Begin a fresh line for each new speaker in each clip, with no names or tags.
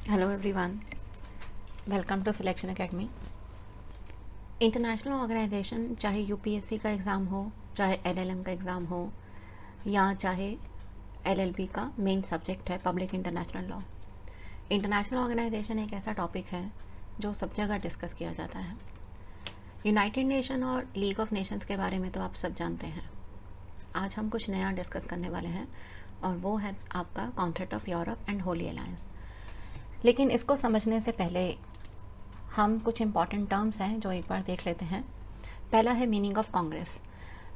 Hello everyone, welcome to selection academy. International organisation, चाहे UPSC का exam हो, चाहे एलएलएम का एग्ज़ाम हो, या चाहे एलएलबी का मेन सब्जेक्ट है public international law. International organisation एक ऐसा टॉपिक है जो सब जगह डिस्कस किया जाता है। यूनाइटेड नेशन और लीग ऑफ नेशंस के बारे में तो आप सब जानते हैं। आज हम कुछ नया डिस्कस करने वाले हैं और वो है आपका concept of Europe and Holi alliance. लेकिन इसको समझने से पहले हम कुछ इंपॉर्टेंट टर्म्स हैं जो एक बार देख लेते हैं। पहला है मीनिंग ऑफ कांग्रेस।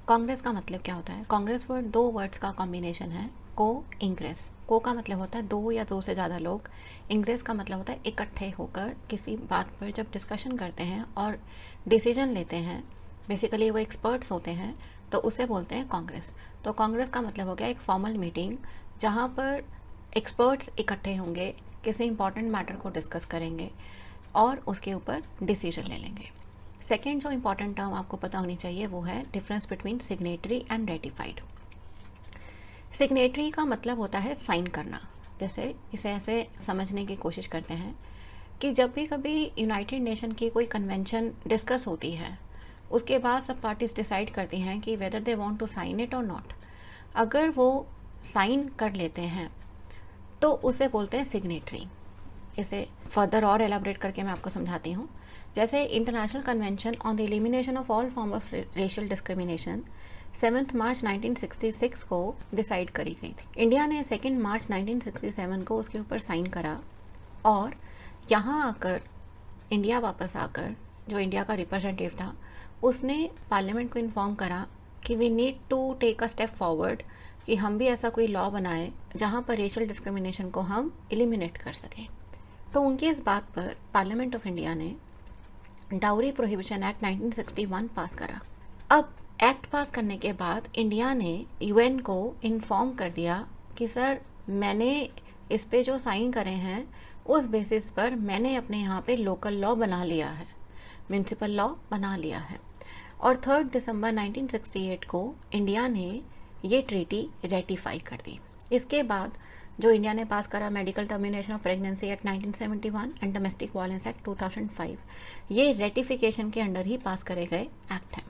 कांग्रेस का मतलब क्या होता है? कांग्रेस वर्ड दो वर्ड्स का कॉम्बिनेशन है, को इंग्रेस। को का मतलब होता है दो या दो से ज़्यादा लोग, इंग्रेस का मतलब होता है इकट्ठे होकर किसी बात पर जब डिस्कशन करते हैं और डिसीजन लेते हैं, बेसिकली वो एक्सपर्ट्स होते हैं, तो उसे बोलते हैं कांग्रेस। तो कांग्रेस का मतलब हो गया एक फॉर्मल मीटिंग जहाँ पर एक्सपर्ट्स इकट्ठे होंगे, किसी इंपॉर्टेंट मैटर को डिस्कस करेंगे और उसके ऊपर डिसीजन ले लेंगे। सेकेंड जो इंपॉर्टेंट टर्म आपको पता होनी चाहिए वो है difference between signatory and ratified. Signatory का मतलब होता है साइन करना। जैसे इसे ऐसे समझने की कोशिश करते हैं कि जब भी कभी यूनाइटेड नेशन की कोई कन्वेंशन डिस्कस होती है, उसके बाद सब पार्टीज डिसाइड करती हैं कि whether they want to sign it और नॉट। अगर वो साइन कर लेते हैं तो उसे बोलते हैं सिग्नेटरी। इसे फर्दर और एलाबरेट करके मैं आपको समझाती हूँ। जैसे international convention on the elimination of all form of racial discrimination 7 मार्च 1966 को डिसाइड करी गई थी। इंडिया ने 2 मार्च 1967 को उसके ऊपर साइन करा और यहाँ आकर इंडिया वापस आकर जो इंडिया का रिप्रेजेंटेटिव था उसने पार्लियामेंट को इन्फॉर्म करा कि we need to take a step forward, कि हम भी ऐसा कोई लॉ बनाए जहाँ पर रेशियल डिस्क्रिमिनेशन को हम एलिमिनेट कर सकें। तो उनकी इस बात पर पार्लियामेंट ऑफ इंडिया ने डाउरी प्रोहिबिशन एक्ट 1961 पास करा। अब एक्ट पास करने के बाद इंडिया ने यूएन को इन्फॉर्म कर दिया कि सर, मैंने इस पे जो साइन करे हैं उस बेसिस पर मैंने अपने यहाँ पे लोकल लॉ बना लिया है, म्यूनसिपल लॉ बना लिया है। और 3 दिसंबर 1968 को इंडिया ने ये ट्रीटी रेटिफाई कर दी। इसके बाद जो इंडिया ने पास करा medical termination of pregnancy act 1971 and domestic violence act 2005, ये रेटिफिकेशन के अंडर ही पास करे गए एक्ट हैं।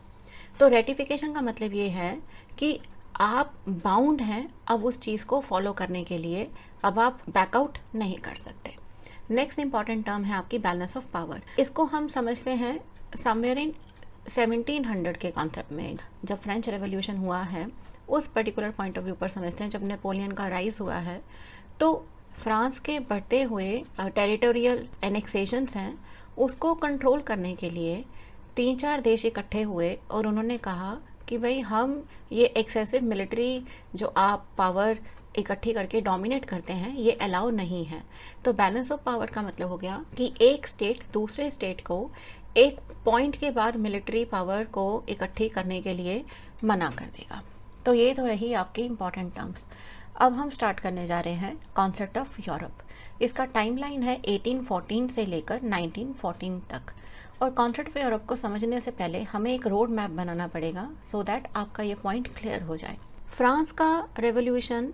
तो रेटिफिकेशन का मतलब ये है कि आप बाउंड हैं अब उस चीज़ को फॉलो करने के लिए, अब आप बैकआउट नहीं कर सकते। नेक्स्ट इंपॉर्टेंट टर्म है आपकी बैलेंस ऑफ पावर। इसको हम समझते हैं समवेयर इन 1700 के कॉन्सेप्ट में। जब फ्रेंच रेवोल्यूशन हुआ है उस पर्टिकुलर पॉइंट ऑफ व्यू पर समझते हैं, जब नेपोलियन का राइज हुआ है तो फ्रांस के बढ़ते हुए टेरिटोरियल एनेक्सेशंस हैं उसको कंट्रोल करने के लिए 3-4 देश इकट्ठे हुए और उन्होंने कहा कि भाई हम ये एक्सेसिव मिलिट्री जो आप पावर इकट्ठी करके डोमिनेट करते हैं ये अलाउ नहीं है। तो बैलेंस ऑफ पावर का मतलब हो गया कि एक स्टेट दूसरे स्टेट को एक पॉइंट के बाद मिलिट्री पावर को इकट्ठी करने के लिए मना कर देगा। तो ये तो रही आपकी इंपॉर्टेंट टर्म्स। अब हम स्टार्ट करने जा रहे हैं कॉन्सेप्ट ऑफ यूरोप। इसका टाइमलाइन है 1814 से लेकर 1914 तक। और कॉन्सेप्ट ऑफ यूरोप को समझने से पहले हमें एक रोड मैप बनाना पड़ेगा सो दैट आपका ये पॉइंट क्लियर हो जाए। फ्रांस का रेवोल्यूशन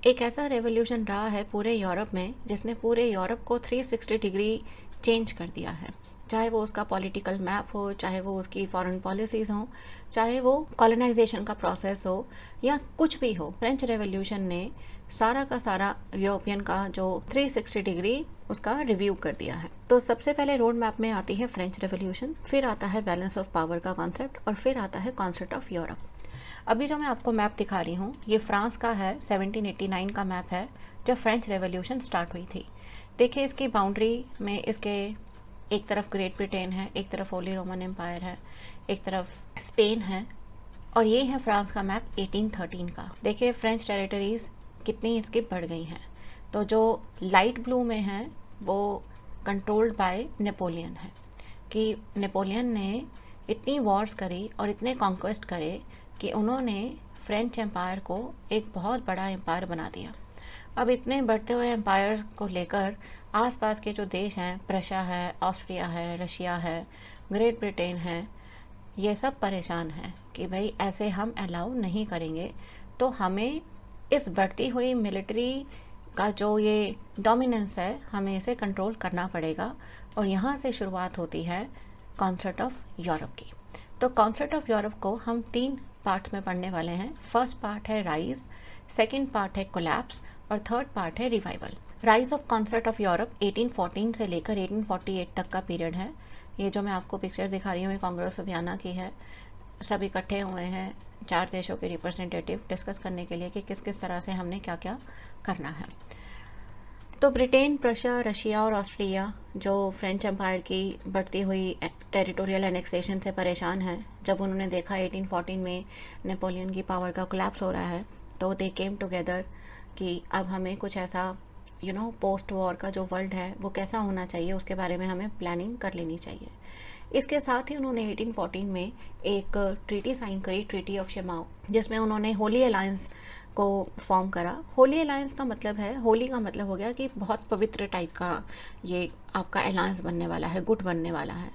एक ऐसा रेवोल्यूशन रहा है पूरे यूरोप में जिसने पूरे यूरोप को 360 डिग्री चेंज कर दिया है। चाहे वो उसका पॉलिटिकल मैप हो, चाहे वो उसकी फॉरेन पॉलिसीज़ हो, चाहे वो कॉलोनाइजेशन का प्रोसेस हो या कुछ भी हो, फ्रेंच रेवोल्यूशन ने सारा का सारा यूरोपियन का जो 360 डिग्री उसका रिव्यू कर दिया है। तो सबसे पहले रोड मैप में आती है फ्रेंच रेवोल्यूशन, फिर आता है बैलेंस ऑफ पावर का कॉन्सेप्ट और फिर आता है कॉन्सेप्ट ऑफ यूरोप। अभी जो मैं आपको मैप दिखा रही हूँ ये फ्रांस का है, 1789 का मैप है जब फ्रेंच रेवोल्यूशन स्टार्ट हुई थी। देखिए इसकी बाउंड्री में इसके एक तरफ ग्रेट ब्रिटेन है, एक तरफ होली रोमन एम्पायर है, एक तरफ स्पेन है और ये है फ्रांस का मैप 1813 का। देखिए फ्रेंच टेरिटरीज कितनी इसकी बढ़ गई हैं। तो जो लाइट ब्लू में है वो कंट्रोल्ड बाय नेपोलियन है, कि नेपोलियन ने इतनी वॉर्स करी और इतने कॉन्क्वेस्ट करे कि उन्होंने फ्रेंच एम्पायर को एक बहुत बड़ा एम्पायर बना दिया। अब इतने बढ़ते हुए एम्पायर को लेकर आसपास के जो देश हैं, प्रशा है, ऑस्ट्रिया है, रशिया है, ग्रेट ब्रिटेन है, ये सब परेशान हैं कि भाई ऐसे हम अलाउ नहीं करेंगे। तो हमें इस बढ़ती हुई मिलिट्री का जो ये डोमिनेंस है हमें इसे कंट्रोल करना पड़ेगा। और यहाँ से शुरुआत होती है कॉन्सर्ट ऑफ यूरोप की। तो कॉन्सर्ट ऑफ यूरोप को हम 3 पार्ट्स में पढ़ने वाले हैं। फर्स्ट पार्ट है राइज, सेकेंड पार्ट है कोलैप्स और थर्ड पार्ट है revival. Rise of concert of Europe 1814 से लेकर 1848 तक का पीरियड है। ये जो मैं आपको पिक्चर दिखा रही हूँ ये कांग्रेस ऑफ वियना की है। सब इकट्ठे हुए हैं 4 देशों के रिप्रेजेंटेटिव डिस्कस करने के लिए कि किस किस तरह से हमने क्या क्या करना है। तो ब्रिटेन, प्रशिया, रशिया और ऑस्ट्रिया जो फ्रेंच एम्पायर की बढ़ती हुई टेरिटोरियल एनेक्सेशन से परेशान हैं, जब उन्होंने देखा 1814 में नेपोलियन की पावर का कोलैप्स हो रहा है तो दे केम टुगेदर कि अब हमें कुछ ऐसा पोस्ट वॉर का जो वर्ल्ड है वो कैसा होना चाहिए उसके बारे में हमें प्लानिंग कर लेनी चाहिए। इसके साथ ही उन्होंने 1814 में एक ट्रीटी साइन करी, ट्रीटी ऑफ शिमाओ, जिसमें उन्होंने होली अलायंस को फॉर्म करा। होली अलायंस का मतलब है, होली का मतलब हो गया कि बहुत पवित्र टाइप का ये आपका अलायंस बनने वाला है, गुट बनने वाला है।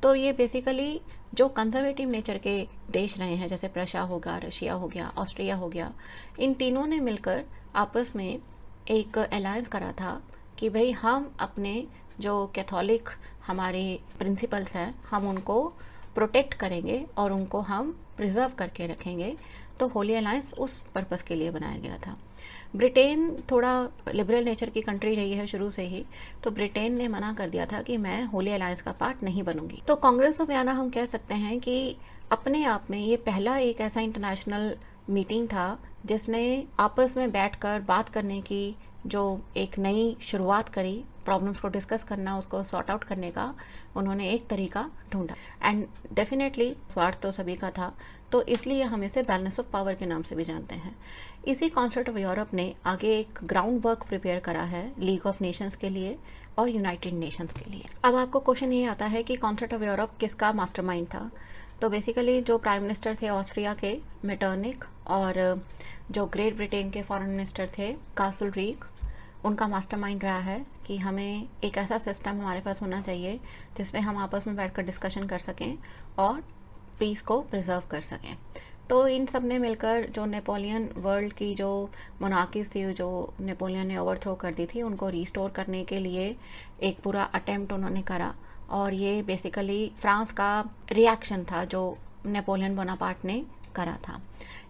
तो ये बेसिकली जो कंजर्वेटिव नेचर के देश रहे हैं जैसे प्रशिया होगा, रशिया हो गया, ऑस्ट्रिया हो गया, इन तीनों ने मिलकर आपस में एक अलायंस करा था कि भाई हम अपने जो कैथोलिक हमारे प्रिंसिपल्स हैं हम उनको प्रोटेक्ट करेंगे और उनको हम प्रिजर्व करके रखेंगे। तो होली अलायंस उस पर्पस के लिए बनाया गया था। ब्रिटेन थोड़ा लिबरल नेचर की कंट्री रही है शुरू से ही, तो ब्रिटेन ने मना कर दिया था कि मैं होली अलायंस का पार्ट नहीं बनूंगी। तो कांग्रेस ऑफ वियना हम कह सकते हैं कि अपने आप में ये पहला एक ऐसा इंटरनेशनल मीटिंग था जिसने आपस में बैठकर बात करने की जो एक नई शुरुआत करी, प्रॉब्लम्स को डिस्कस करना, उसको सॉर्ट आउट करने का उन्होंने एक तरीका ढूंढा। एंड डेफिनेटली स्वार्थ तो सभी का था, तो इसलिए हम इसे बैलेंस ऑफ पावर के नाम से भी जानते हैं। इसी कॉन्सर्ट ऑफ यूरोप ने आगे एक ग्राउंड वर्क प्रिपेयर करा है लीग ऑफ नेशंस के लिए और यूनाइटेड नेशंस के लिए। अब आपको क्वेश्चन ये आता है कि कॉन्सर्ट ऑफ यूरोप किसका मास्टरमाइंड था। तो बेसिकली जो प्राइम मिनिस्टर थे ऑस्ट्रिया के मेटर्निक और जो ग्रेट ब्रिटेन के फॉरेन मिनिस्टर थे कासलरीक, उनका मास्टरमाइंड रहा है कि हमें एक ऐसा सिस्टम हमारे पास होना चाहिए जिसमें हम आपस में बैठकर डिस्कशन कर सकें और पीस को प्रिजर्व कर सकें। तो इन सब ने मिलकर जो नेपोलियन वर्ल्ड की जो मोनार्कीज थी जो नेपोलियन ने ओवरथ्रो कर दी थी उनको रिस्टोर करने के लिए एक पूरा अटेम्प्ट उन्होंने करा। और ये बेसिकली फ्रांस का रिएक्शन था जो नेपोलियन बोनापार्ट ने करा था।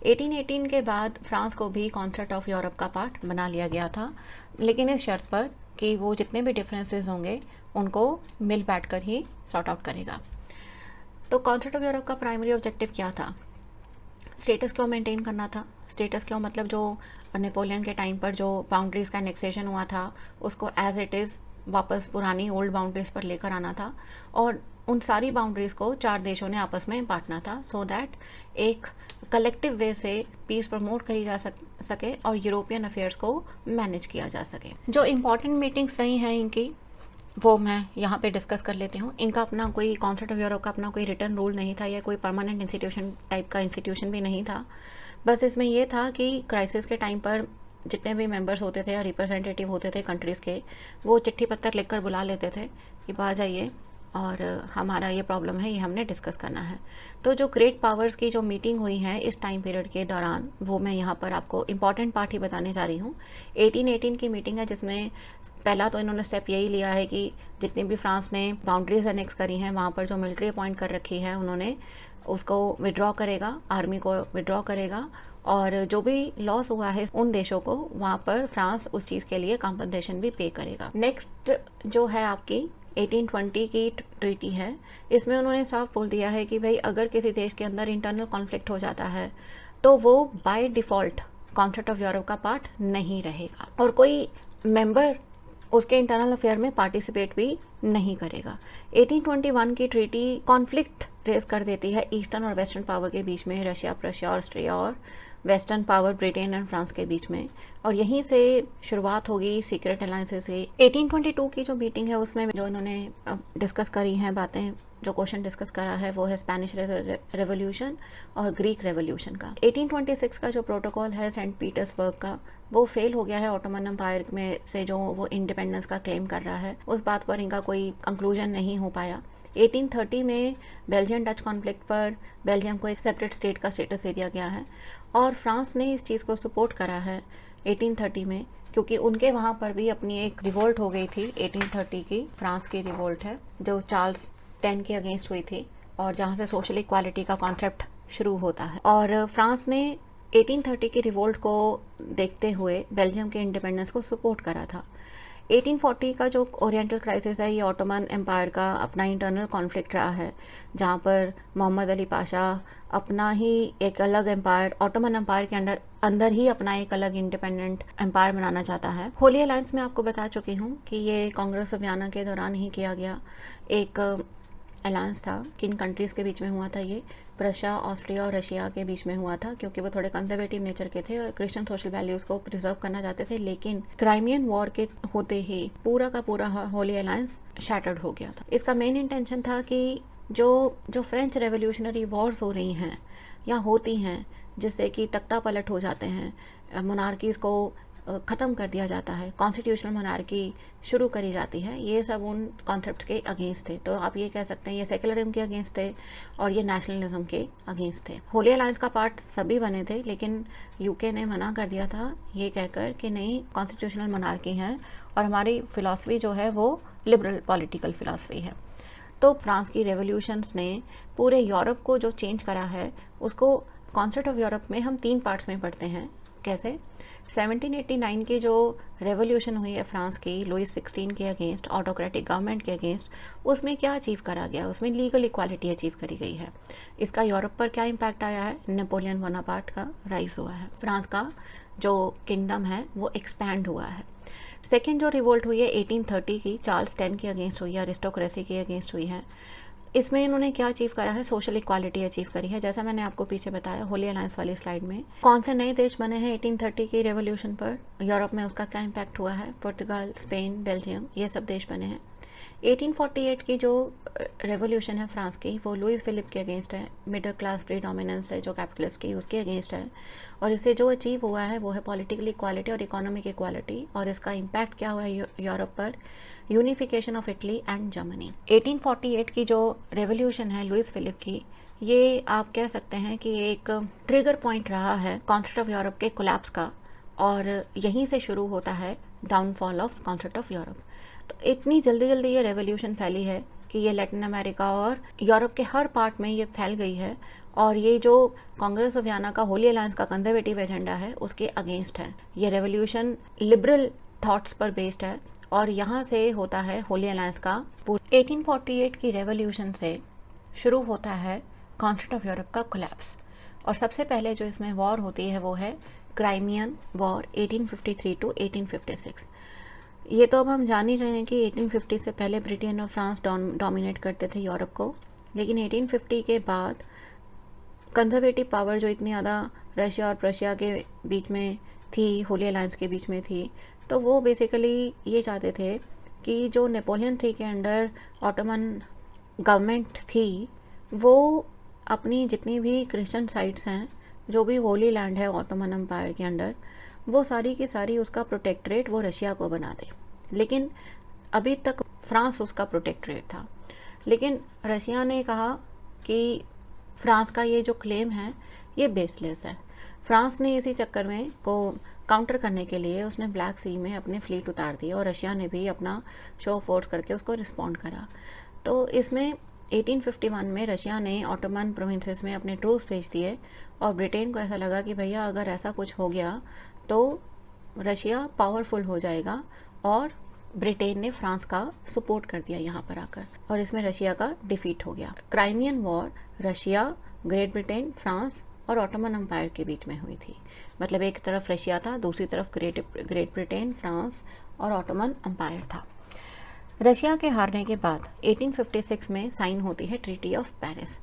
1818 के बाद फ्रांस को भी कॉन्सर्ट ऑफ यूरोप का पार्ट बना लिया गया था, लेकिन इस शर्त पर कि वो जितने भी डिफरेंसेस होंगे उनको मिल बैठकर ही सॉर्ट आउट करेगा। तो कॉन्सर्ट ऑफ यूरोप का प्राइमरी ऑब्जेक्टिव क्या था? स्टेटस क्यों मेंटेन करना था। स्टेटस क्यों मतलब जो नेपोलियन के टाइम पर जो बाउंड्रीज का एनेक्सेशन हुआ था उसको एज इट इज़ वापस पुरानी ओल्ड बाउंड्रीज पर लेकर आना था और उन सारी बाउंड्रीज को 4 देशों ने आपस में बांटना था, सो दैट एक कलेक्टिव वे से पीस प्रमोट करी जा सके और यूरोपियन अफेयर्स को मैनेज किया जा सके। जो इम्पोर्टेंट मीटिंग्स रही हैं इनकी वो मैं यहाँ पे डिस्कस कर लेती हूँ। इनका अपना कोई कॉन्सर्ट ऑफ यूरोप का अपना कोई रिटर्न रूल नहीं था या कोई परमानेंट इंस्टीट्यूशन टाइप का इंस्टीट्यूशन भी नहीं था। बस इसमें यह था कि क्राइसिस के टाइम पर जितने भी मेंबर्स होते थे या रिप्रेजेंटेटिव होते थे कंट्रीज़ के, वो चिट्ठी पत्र लिखकर बुला लेते थे कि आ जाइए और हमारा ये प्रॉब्लम है, ये हमने डिस्कस करना है। तो जो ग्रेट पावर्स की जो मीटिंग हुई है इस टाइम पीरियड के दौरान वो मैं यहाँ पर आपको इम्पॉर्टेंट पार्ट ही बताने जा रही हूँ। 1818 की मीटिंग है जिसमें पहला तो इन्होंने स्टेप यही लिया है कि जितनी भी फ्रांस ने बाउंड्रीज एनेक्स करी हैं वहाँ पर जो मिलिट्री अपॉइंट कर रखी है उन्होंने उसको विड्रॉ करेगा, आर्मी को विड्रॉ करेगा और जो भी लॉस हुआ है उन देशों को वहाँ पर फ्रांस उस चीज़ के लिए कॉम्पनसेशन भी पे करेगा। नेक्स्ट जो है आपकी 1820 की ट्रीटी है, इसमें उन्होंने साफ बोल दिया है कि भाई अगर किसी देश के अंदर इंटरनल कॉन्फ्लिक्ट हो जाता है तो वो by default concert of Europe का पार्ट नहीं रहेगा और कोई मेंबर उसके इंटरनल अफेयर में पार्टिसिपेट भी नहीं करेगा। 1821 की ट्रीटी कॉन्फ्लिक्ट रेज कर देती है ईस्टर्न और वेस्टर्न पावर के बीच में, रशिया, प्रशिया, ऑस्ट्रिया और western power Britain and France के बीच में, और यहीं से शुरुआत होगी सीक्रेट अलायंसेस की। 1822 की जो मीटिंग है उसमें जो इन्होंने डिस्कस करी हैं बातें, जो क्वेश्चन डिस्कस करा है वो है स्पेनिश रेवोल्यूशन और ग्रीक रेवोल्यूशन का। 1826 का जो प्रोटोकॉल है सेंट पीटर्सबर्ग का वो फेल हो गया है ऑटोमन एम्पायर में से जो वो इंडिपेंडेंस का क्लेम कर रहा है, उस बात पर इनका कोई कंक्लूजन नहीं हो पाया। 1830 में बेल्जियन डच कॉन्फ्लिक्ट पर बेल्जियम को एक सेपरेट स्टेट का स्टेटस दे दिया गया है और फ्रांस ने इस चीज़ को सपोर्ट करा है 1830 में क्योंकि उनके वहाँ पर भी अपनी एक रिवोल्ट हो गई थी 1830 की, फ्रांस की रिवोल्ट है जो चार्ल्स 10 के अगेंस्ट हुई थी, और जहाँ से सोशल इक्वालिटी का कॉन्सेप्ट शुरू होता है। और फ्रांस ने 1830 की रिवोल्ट को देखते हुए बेल्जियम के इंडिपेंडेंस को सपोर्ट करा था। 1840 का जो ओरिएंटल क्राइसिस है, ये ऑटोमन एम्पायर का अपना इंटरनल कॉन्फ्लिक्ट रहा है, जहाँ पर मोहम्मद अली पाशा अपना ही एक अलग एम्पायर, ऑटोमन एम्पायर के अंदर ही अपना एक अलग इंडिपेंडेंट एम्पायर बनाना चाहता है। होली अलायंस में आपको बता चुकी हूँ कि ये कांग्रेस ऑफ वियना के दौरान ही किया गया एक अलायंस था। किन कंट्रीज़ के बीच में हुआ था ये? प्रशिया, ऑस्ट्रिया और रशिया के बीच में हुआ था, क्योंकि वो थोड़े कंजर्वेटिव नेचर के थे और क्रिश्चियन सोशल वैल्यूज़ को प्रिजर्व करना चाहते थे। लेकिन क्राइमियन वॉर के होते ही पूरा का पूरा होली अलायंस शैटर्ड हो गया था। इसका मेन इंटेंशन था कि जो फ्रेंच रेवोल्यूशनरी वॉर्स हो रही हैं या होती हैं, जिससे कि तख्ता पलट हो जाते हैं, मोनार्कीज़ को ख़त्म कर दिया जाता है, कॉन्स्टिट्यूशनल मोनार्की शुरू करी जाती है, ये सब उन कॉन्सेप्ट के अगेंस्ट थे। तो आप ये कह सकते हैं ये सेकुलरिज्म के अगेंस्ट थे और ये नेशनलिज्म के अगेंस्ट थे। होली अलायंस का पार्ट सभी बने थे, लेकिन यूके ने मना कर दिया था ये कहकर कि नहीं, कॉन्स्टिट्यूशनल मोनार्की है और हमारी फ़िलासफ़ी जो है वो लिबरल पॉलिटिकल फ़िलासफ़ी है। तो फ्रांस की रेवोल्यूशंस ने पूरे यूरोप को जो चेंज करा है, उसको कॉन्सेप्ट ऑफ यूरोप में हम 3 पार्ट्स में पढ़ते हैं। कैसे? 1789 की जो रेवोल्यूशन हुई है फ्रांस की, लुइस 16 के अगेंस्ट, ऑटोक्रेटिक गवर्नमेंट के अगेंस्ट, उसमें क्या अचीव करा गया? उसमें लीगल इक्वालिटी अचीव करी गई है। इसका यूरोप पर क्या इम्पैक्ट आया है? नेपोलियन बोनापार्ट का राइज हुआ है, फ्रांस का जो किंगडम है वो एक्सपैंड हुआ है। सेकेंड जो रिवोल्ट हुई है 1830 की, चार्ल्स 10 के अगेंस्ट हुई है, अरिस्टोक्रेसी के अगेंस्ट हुई है। इसमें इन्होंने क्या अचीव करा है? सोशल इक्वालिटी अचीव करी है, जैसा मैंने आपको पीछे बताया होली अलायंस वाली स्लाइड में। कौन से नए देश बने हैं 1830 की रेवोल्यूशन पर? यूरोप में उसका क्या इम्पैक्ट हुआ है? पुर्तगाल, स्पेन, बेल्जियम, ये सब देश बने हैं। 1848 की जो रेवोल्यूशन है फ्रांस की, वो लुइस फिलिप के अगेंस्ट है, मिडिल क्लास प्रीडोमिनेंस है जो कैपिटलिस्ट की, उसके अगेंस्ट है। और इससे जो अचीव हुआ है वो है पॉलिटिकल इक्वालिटी और इकोनॉमिक इक्वालिटी। और इसका इम्पैक्ट क्या हुआ है यूरोप पर? Unification of Italy and Germany. 1848 की जो रेवोल्यूशन है लुइस फिलिप की, ये आप कह सकते हैं कि एक ट्रिगर पॉइंट रहा है कॉन्सेप्ट ऑफ यूरोप के कोलैप्स का, और यहीं से शुरू होता है downfall of concept of Europe. तो इतनी जल्दी जल्दी ये रेवोल्यूशन फैली है कि ये लैटिन अमेरिका और यूरोप के हर पार्ट में ये फैल गई है, और ये जो कांग्रेस ऑफ वियना का होली अलायंस का कंजर्वेटिव एजेंडा है उसके अगेंस्ट है। ये रेवोल्यूशन लिबरल थॉट्स पर बेस्ड है, और यहाँ से होता है होली अलायंस का। 1848 की रेवोल्यूशन से शुरू होता है कॉन्सेप्ट ऑफ यूरोप का कोलैप्स, और सबसे पहले जो इसमें वॉर होती है वो है क्राइमियन वॉर 1853 टू 1856। ये तो अब हम जान ही गए हैं कि 1850 से पहले ब्रिटेन और फ्रांस डोमिनेट करते थे यूरोप को, लेकिन 1850 के बाद कंजर्वेटिव पावर जो इतनी ज़्यादा रशिया और प्रशिया के बीच में थी, होली अलायंस के बीच में थी, तो वो बेसिकली ये चाहते थे कि जो नेपोलियन 3 के अंडर ऑटोमन गवर्नमेंट थी, वो अपनी जितनी भी क्रिश्चियन साइट्स हैं, जो भी होली लैंड है ऑटोमन एम्पायर के अंडर, वो सारी की सारी उसका प्रोटेक्टरेट वो रशिया को बना दे। लेकिन अभी तक फ्रांस उसका प्रोटेक्टरेट था, लेकिन रशिया ने कहा कि फ्रांस का ये जो क्लेम है ये बेसलेस है। फ्रांस ने इसी चक्कर में को काउंटर करने के लिए उसने ब्लैक सी में अपने फ्लीट उतार दिए, और रशिया ने भी अपना शो फोर्स करके उसको रिस्पॉन्ड करा। तो इसमें 1851 में रशिया ने ऑटोमन प्रोविंसेस में अपने ट्रूप्स भेज दिए, और ब्रिटेन को ऐसा लगा कि भैया अगर ऐसा कुछ हो गया तो रशिया पावरफुल हो जाएगा, और ब्रिटेन ने फ्रांस का सपोर्ट कर दिया यहाँ पर आकर, और इसमें रशिया का डिफीट हो गया। Crimean war Russia, great Britain, France और ऑटोमन एम्पायर के बीच में हुई थी। मतलब एक तरफ रशिया था, दूसरी तरफ ग्रेट ब्रिटेन, फ्रांस और ऑटोमन एम्पायर था। रशिया के हारने के बाद 1856 में साइन होती है treaty of Paris.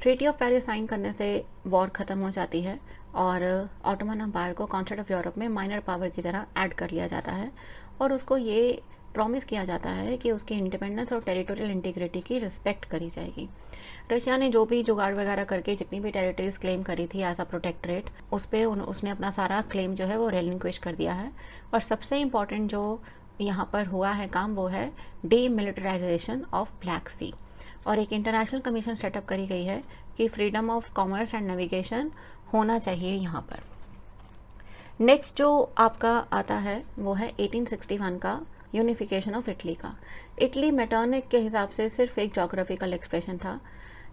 Treaty of Paris sign करने से वॉर ख़त्म हो जाती है, और ऑटोमन एम्पायर को कॉन्सेप्ट ऑफ यूरोप में माइनर पावर की तरह ऐड कर लिया जाता है, और उसको ये प्रॉमिस किया जाता है कि उसकी इंडिपेंडेंस और टेरिटोरियल इंटीग्रिटी की रिस्पेक्ट करी जाएगी। रशिया ने जो भी जुगाड़ वगैरह करके जितनी भी टेरिटरीज क्लेम करी थी एज अ प्रोटेक्टरेट, उस पर उसने अपना सारा क्लेम जो है वो रेलिंक्विश कर दिया है। और सबसे इम्पॉर्टेंट जो यहाँ पर हुआ है काम, वो है डीमिलिटराइजेशन ऑफ ब्लैक सी, और एक इंटरनेशनल कमीशन सेटअप करी गई है कि freedom of commerce and navigation होना चाहिए यहाँ पर। नेक्स्ट जो आपका आता है वो है 1861 का यूनिफिकेशन ऑफ इटली का। इटली मेटरनिक के हिसाब से सिर्फ एक जोग्राफिकल एक्सप्रेशन था।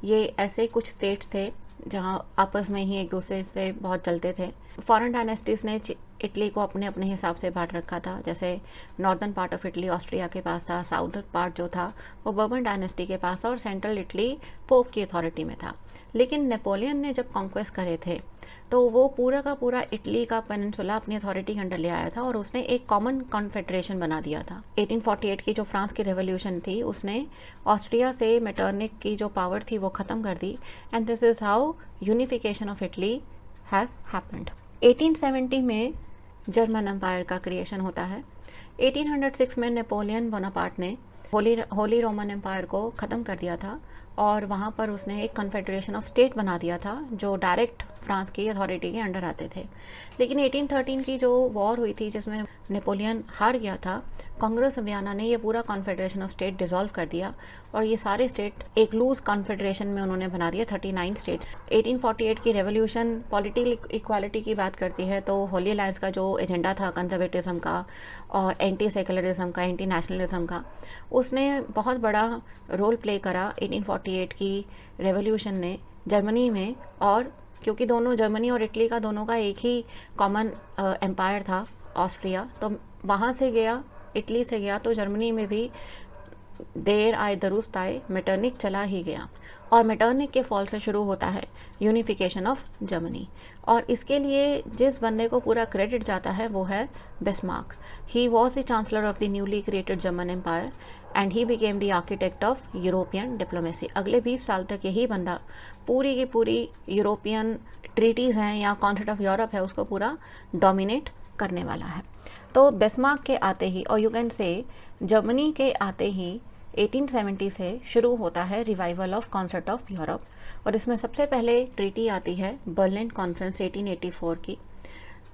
ये ऐसे कुछ स्टेट्स थे जहाँ आपस में ही एक दूसरे से बहुत चलते थे। फॉरेन डायनेस्टीज़ ने इटली को अपने अपने हिसाब से बांट रखा था। जैसे northern part of Italy Austria के पास था, साउदर्न पार्ट जो था वो बर्बन डायनेस्टी के पास था, और सेंट्रल इटली पोप की अथॉरिटी में था। लेकिन नेपोलियन ने जब कॉन्क्वेस्ट करे थे तो वो पूरा का पूरा इटली का पेनिनसुला अपनी अथॉरिटी के अंडर ले आया था, और उसने एक कॉमन कॉन्फेडरेशन बना दिया था। 1848 की जो फ्रांस की रेवोल्यूशन थी उसने ऑस्ट्रिया से मेटरनिक की जो पावर थी वो ख़त्म कर दी, and this is how unification of Italy has happened. 1870 में जर्मन एम्पायर का क्रिएशन होता है। 1806 में नेपोलियन बोनापार्ट ने होली रोमन एम्पायर को ख़त्म कर दिया था, और वहाँ पर उसने एक कन्फेडरेशन ऑफ स्टेट बना दिया था जो डायरेक्ट फ्रांस की अथॉरिटी के अंडर आते थे। लेकिन 1813 की जो वॉर हुई थी जिसमें नेपोलियन हार गया था, कांग्रेस वियना ने ये पूरा कॉन्फेडरेशन ऑफ स्टेट डिसॉल्व कर दिया, और ये सारे स्टेट एक लूज कॉन्फेडरेशन में उन्होंने बना दिया 39 स्टेट्स। 1848 की रेवोल्यूशन पॉलिटिकल इक्वालिटी की बात करती है, तो होली अलायंस का जो एजेंडा था कंजर्वेटिज्म का और एंटी सेकुलरिज्म का, एंटी नेशनलिज्म का, उसने बहुत बड़ा रोल प्ले करा 1848 की रेवोल्यूशन ने जर्मनी में। और क्योंकि दोनों जर्मनी और इटली का दोनों का एक ही कॉमन एम्पायर था ऑस्ट्रिया, तो वहाँ से गया, इटली से गया तो जर्मनी में भी देर आए दुरुस्त आए, मेटरनिक चला ही गया। और मेटरनिक के फॉल से शुरू होता है यूनिफिकेशन ऑफ जर्मनी। और इसके लिए जिस बंदे को पूरा क्रेडिट जाता है वो है Bismarck. He was the chancellor of the newly created German Empire and he became the architect of European diplomacy. अगले 20 साल तक यही बंदा पूरी की पूरी यूरोपियन ट्रीटीज़ हैं या कॉन्सेप्ट ऑफ यूरोप है उसको पूरा डोमिनेट करने वाला है। तो बिस्मार्क के आते ही, और यू कैन से जर्मनी के आते ही 1870 से शुरू होता है revival of concept of Europe. और इसमें सबसे पहले ट्रीटी आती है बर्लिन कॉन्फ्रेंस 1884 की।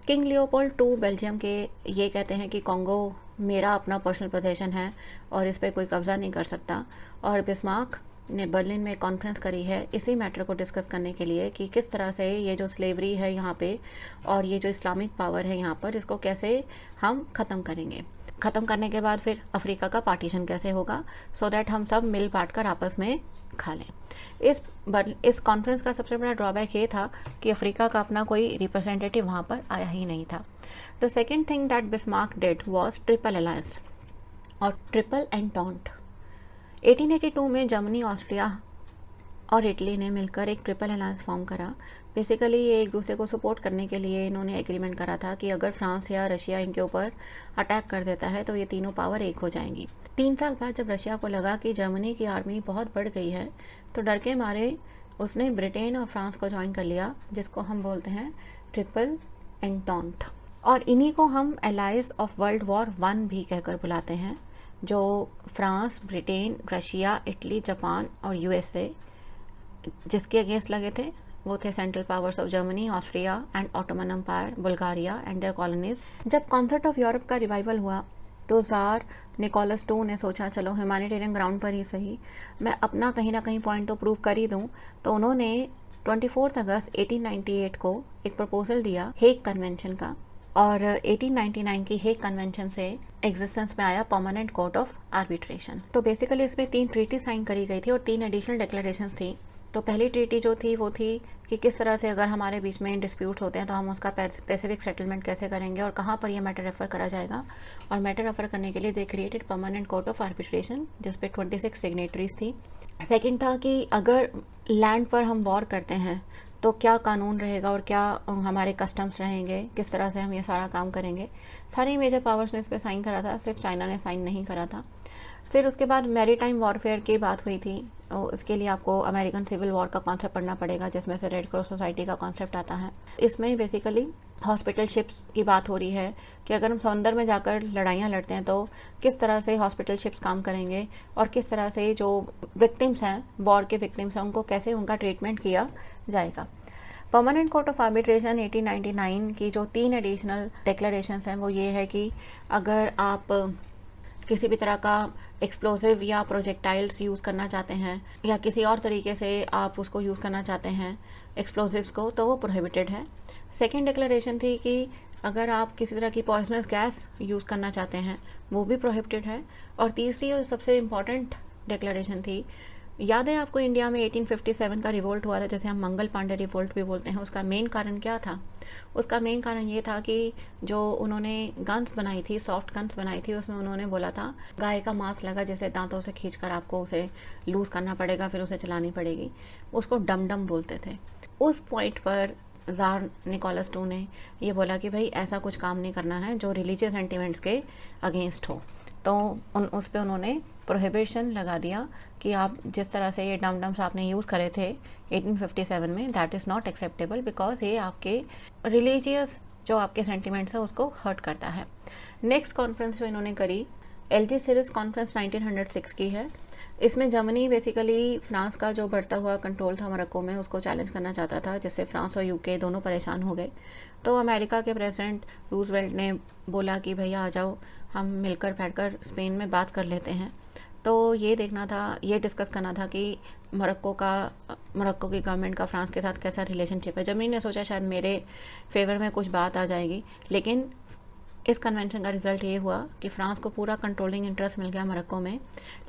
किंग लियोपोल्ड II बेल्जियम के ये कहते हैं कि कॉन्गो मेरा अपना पर्सनल पोजेशन है और इस पर कोई कब्ज़ा नहीं कर सकता। और बिस्मार्क ने बर्लिन में कॉन्फ्रेंस करी है इसी मैटर को डिस्कस करने के लिए कि किस तरह से ये जो स्लेवरी है यहाँ पे और ये जो इस्लामिक पावर है यहाँ पर, इसको कैसे हम ख़त्म करेंगे। ख़त्म करने के बाद फिर अफ्रीका का पार्टीशन कैसे होगा, सो दैट हम सब मिल बांट कर आपस में खा लें। इस कॉन्फ्रेंस का सबसे बड़ा ड्रॉबैक ये था कि अफ्रीका का अपना कोई रिप्रेजेंटेटिव वहाँ पर आया ही नहीं था। The second thing that Bismarck did was triple alliance और ट्रिपल एंटॉन्ट। 1882 में जर्मनी, ऑस्ट्रिया और इटली ने मिलकर एक ट्रिपल अलायंस फॉर्म करा। बेसिकली ये एक दूसरे को सपोर्ट करने के लिए इन्होंने एग्रीमेंट करा था कि अगर फ्रांस या रशिया इनके ऊपर अटैक कर देता है तो ये तीनों पावर एक हो जाएंगी। 3 साल बाद जब रशिया को लगा कि जर्मनी की आर्मी बहुत बढ़ गई है तो डर के मारे उसने ब्रिटेन और फ्रांस को ज्वाइन कर लिया, जिसको हम बोलते हैं ट्रिपल एंटॉन्ट। और इन्हीं को हम एलाइज ऑफ वर्ल्ड वॉर 1 भी कहकर बुलाते हैं, जो France, Britain, Russia, Italy, Japan और यूएसए जिसके अगेंस्ट लगे थे वो थे Central Powers of Germany, Austria and Ottoman Empire, Bulgaria and their colonies. जब कॉन्सेप्ट ऑफ यूरोप का रिवाइवल हुआ तो ज़ार निकोलस II ने सोचा चलो ह्यूमैनिटेरियन ग्राउंड पर ही सही मैं अपना कहीं ना कहीं पॉइंट तो प्रूव कर ही दूँ। तो उन्होंने 24 अगस्त 1898 को एक प्रपोजल दिया हेग कन्वेंशन का, और 1899 की हेग कन्वेंशन से एग्जिस्टेंस में आया परमानेंट कोर्ट ऑफ आर्बिट्रेशन। तो बेसिकली इसमें 3 ट्रीटी साइन करी गई थी और 3 एडिशनल डिक्लेरेशंस थी। तो पहली ट्रीटी जो थी वो थी कि किस तरह से अगर हमारे बीच में डिस्प्यूट्स होते हैं तो हम उसका पैसिफिक सेटलमेंट कैसे करेंगे और कहाँ पर ये मैटर रेफर करा जाएगा। और मैटर रेफर करने के लिए they created permanent court of arbitration जिस पे 26 सिग्नेटरीज थी। सेकंड था कि अगर लैंड पर हम वॉर करते हैं तो क्या कानून रहेगा और क्या हमारे कस्टम्स रहेंगे, किस तरह से हम ये सारा काम करेंगे। सारी मेजर पावर्स ने इस पर साइन करा था, सिर्फ चाइना ने साइन नहीं करा था। फिर उसके बाद मैरीटाइम वॉरफेयर की बात हुई थी, और इसके लिए आपको अमेरिकन सिविल वॉर का कॉन्सेप्ट पढ़ना पड़ेगा जिसमें से रेड क्रॉस सोसाइटी का कॉन्सेप्ट आता है। इसमें बेसिकली हॉस्पिटल शिप्स की बात हो रही है कि अगर हम समंदर में जाकर लड़ाइयाँ लड़ते हैं तो किस तरह से हॉस्पिटल शिप्स काम करेंगे और किस तरह से जो विक्टिम्स हैं, वॉर के विक्टिम्स हैं, उनको कैसे उनका ट्रीटमेंट किया जाएगा। परमानेंट कोर्ट ऑफ आर्बिट्रेशन 1899 की जो 3 एडिशनल डिक्लेरेशंस हैं वो ये है कि अगर आप किसी भी तरह का एक्सप्लोसिव या प्रोजेक्टाइल्स यूज़ करना चाहते हैं या किसी और तरीके से आप उसको यूज़ करना चाहते हैं एक्सप्लोसिव्स को, तो वो प्रोहिबिटेड है। सेकेंड डिक्लेरेशन थी कि अगर आप किसी तरह की पॉइजनस गैस यूज़ करना चाहते हैं वो भी प्रोहिबिटेड है। और तीसरी और सबसे इम्पॉर्टेंट डिक्लेरेशन थी, याद है आपको इंडिया में 1857 का रिवोल्ट हुआ था, जैसे हम मंगल पांडे रिवोल्ट भी बोलते हैं। उसका मेन कारण क्या था? उसका मेन कारण ये था कि जो उन्होंने गन्स बनाई थी, सॉफ्ट गन्स बनाई थी, उसमें उन्होंने बोला था गाय का मांस लगा जैसे दांतों से खींचकर आपको उसे लूज़ करना पड़ेगा, फिर उसे चलानी पड़ेगी, उसको डम डम बोलते थे। उस पॉइंट पर ज़ार निकोलस II ने ये बोला कि भाई ऐसा कुछ काम नहीं करना है जो रिलीजियस सेंटिमेंट्स के अगेंस्ट हो। तो उस पर उन्होंने प्रोहिबिशन लगा दिया कि आप जिस तरह से ये डम डम्स आपने यूज़ करे थे 1857 में, that is not acceptable, because ये आपके रिलीजियस जो आपके सेंटिमेंट्स है उसको हर्ट करता है। नेक्स्ट कॉन्फ्रेंस जो इन्होंने करी एल्जीसिरस कॉन्फ्रेंस 1906 की है। इसमें जर्मनी बेसिकली फ्रांस का जो बढ़ता हुआ कंट्रोल था मोरक्को में उसको चैलेंज करना चाहता था, जिससे फ्रांस और यूके दोनों परेशान हो गए। तो अमेरिका के प्रेसिडेंट रूजवेल्ट ने बोला कि भैया आ जाओ, हम मिलकर बैठकर स्पेन में बात कर लेते हैं। तो ये देखना था, ये डिस्कस करना था कि मोरक्को की गवर्नमेंट का फ्रांस के साथ कैसा रिलेशनशिप है। जर्मनी ने सोचा शायद मेरे फेवर में कुछ बात आ जाएगी, लेकिन इस कन्वेंशन का रिजल्ट ये हुआ कि फ्रांस को पूरा कंट्रोलिंग इंटरेस्ट मिल गया मोरक्को में।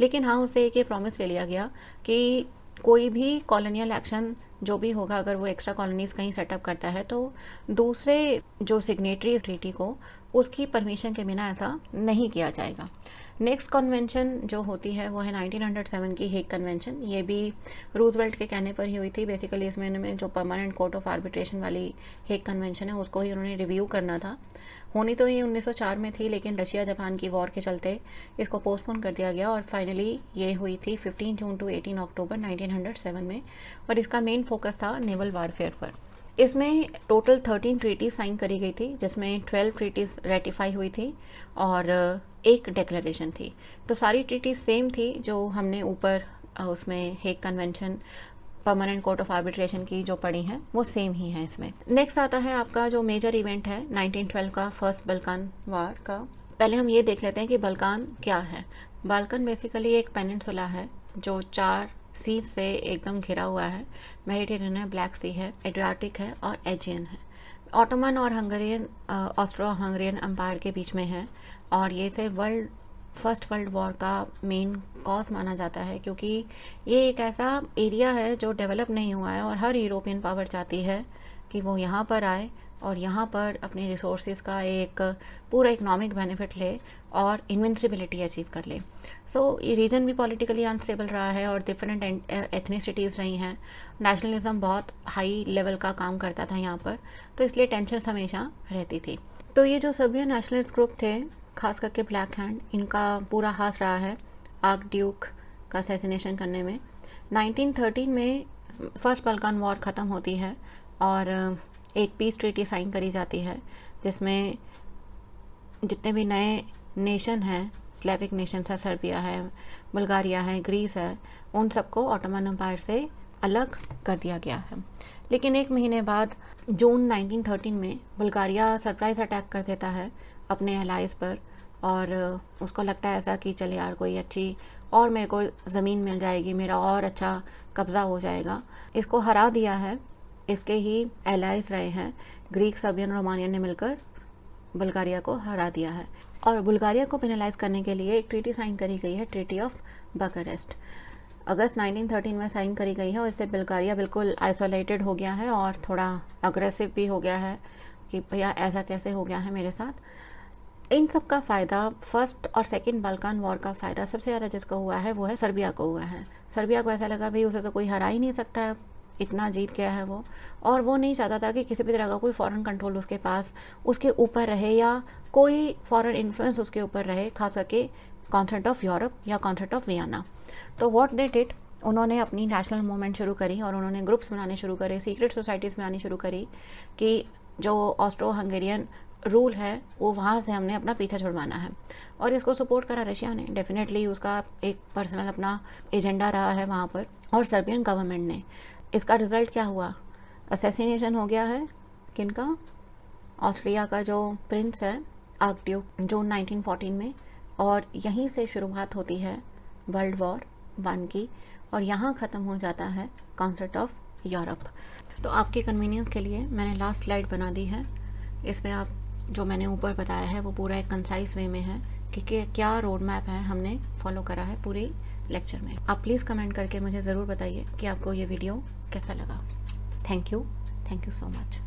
लेकिन हाँ, उससे एक ये प्रॉमिस ले लिया गया कि कोई भी कॉलोनियल एक्शन जो भी होगा, अगर वो एक्स्ट्रा कॉलोनीज कहीं सेटअप करता है तो दूसरे जो सिग्नेटरी इस ट्रीटी को उसकी परमिशन के बिना ऐसा नहीं किया जाएगा। नेक्स्ट कन्वेंशन जो होती है वो है 1907 की हेग कन्वेंशन। ये भी रूजवेल्ट के कहने पर ही हुई थी। बेसिकली इसमें जो परमानेंट कोर्ट ऑफ आर्बिट्रेशन वाली हेग कन्वेंशन है उसको ही उन्होंने रिव्यू करना था। होनी तो ये 1904 में थी, लेकिन रशिया जापान की वॉर के चलते इसको पोस्टपोन कर दिया गया और फाइनली ये हुई थी 15 जून टू 18 अक्टूबर 1907 में। और इसका मेन फोकस था नेवल वारफेयर पर। इसमें टोटल 13 ट्रीटीज साइन करी गई थी, जिसमें 12 ट्रीटीज रेटिफाई हुई थी और एक डिक्लेरेशन थी। तो सारी ट्रीटीज सेम थी जो हमने ऊपर उसमें Hague convention, permanent court of arbitration की जो पड़ी हैं वो सेम ही है इसमें। नेक्स्ट आता है आपका जो मेजर इवेंट है 1912 का, फर्स्ट बल्कान वार का। पहले हम ये देख लेते हैं कि बल्कान क्या है। बाल्कन बेसिकली एक पेनिनसुला है जो 4 सी से एकदम घिरा हुआ है। मेडिटेरियन है, ब्लैक सी है, एड्रियाटिक है और एजियन है। ऑटोमन और हंगेरियन, ऑस्ट्रो हंगेरियन एम्पायर के बीच में है और ये से फर्स्ट वर्ल्ड वॉर का मेन कॉज माना जाता है, क्योंकि ये एक ऐसा एरिया है जो डेवलप नहीं हुआ है और हर यूरोपियन पावर चाहती है कि वो यहाँ पर आए और यहाँ पर अपने रिसोर्सेज का एक पूरा इकोनॉमिक बेनिफिट ले और इन्विंसिबिलिटी अचीव कर ले। सो ये रीजन भी पॉलिटिकली अनस्टेबल रहा है और डिफरेंट एथनिसिटीज़ रही हैं। नेशनलिज्म बहुत हाई लेवल का काम करता था यहाँ पर, तो इसलिए टेंशन हमेशा रहती थी। तो ये जो सर्बियन नेशनलिस्ट ग्रुप थे, खास करके ब्लैक हैंड, इनका पूरा हाथ रहा है आर्क ड्यूक का असैसिनेशन करने में। 1913 में फर्स्ट बल्कान वॉर ख़त्म होती है और एक पीस ट्रीटी साइन करी जाती है, जिसमें जितने भी नए नेशन हैं, स्लेविक नेशन है, सर्बिया है, बुल्गारिया है, ग्रीस है, उन सबको ऑटोमन एम्पायर से अलग कर दिया गया है। लेकिन एक महीने बाद जून 1913 में बुल्गारिया सरप्राइज अटैक कर देता है अपने एलाइज पर और उसको लगता है ऐसा कि चले यार कोई अच्छी और मेरे को ज़मीन मिल जाएगी, मेरा और अच्छा कब्ज़ा हो जाएगा। इसको हरा दिया है, इसके ही एलाइज रहे हैं ग्रीक, सर्बियन, रोमानियन ने मिलकर बुल्गारिया को हरा दिया है। और बुल्गारिया को पेनलाइज करने के लिए एक ट्रीटी साइन करी गई है, ट्रीटी ऑफ बकरेस्ट, अगस्त 1913 में साइन करी गई है। और इससे बुल्गारिया बिल्कुल आइसोलेटेड हो गया है और थोड़ा अग्रेसिव भी हो गया है कि भैया ऐसा कैसे हो गया है मेरे साथ। इन सब का फ़ायदा, फर्स्ट और सेकंड बाल्कान वॉर का फ़ायदा सबसे ज़्यादा जिसको हुआ है वो है सर्बिया को हुआ है। सर्बिया को ऐसा लगा भाई उसे तो कोई हरा ही नहीं सकता है, इतना जीत गया है वो, और वो नहीं चाहता था कि किसी भी तरह का कोई फॉरेन कंट्रोल उसके पास, उसके ऊपर रहे या कोई फॉरेन इन्फ्लुएंस उसके ऊपर रहे, खास करके कॉन्सर्ट ऑफ यूरोप या कॉन्सर्ट ऑफ वियना। तो व्हाट दे डिड, उन्होंने अपनी नेशनल मूवमेंट शुरू करी और उन्होंने ग्रुप्स बनाने शुरू करे, सीक्रेट सोसाइटीज़ बनानी शुरू करी कि जो ऑस्ट्रो हंगेरियन रूल है वो वहाँ से हमने अपना पीछा छुड़वाना है। और इसको सपोर्ट करा रशिया ने, डेफिनेटली उसका एक पर्सनल अपना एजेंडा रहा है वहाँ पर, और सर्बियन गवर्नमेंट ने। इसका रिज़ल्ट क्या हुआ, असैसिनेशन हो गया है किनका, ऑस्ट्रिया का जो प्रिंस है आर्कड्यूक, जून 1914 में। और यहीं से शुरुआत होती है वर्ल्ड वॉर 1 की और यहाँ ख़त्म हो जाता है कॉन्सर्ट ऑफ यूरोप। तो आपके कन्वीनियंस के लिए मैंने लास्ट स्लाइड बना दी है, इसमें आप जो मैंने ऊपर बताया है वो पूरा एक कंसाइज वे में है कि क्या रोड मैप है हमने फॉलो करा है पूरी लेक्चर में। आप प्लीज़ कमेंट करके मुझे ज़रूर बताइए कि आपको ये वीडियो कैसा लगा। Thank you so much.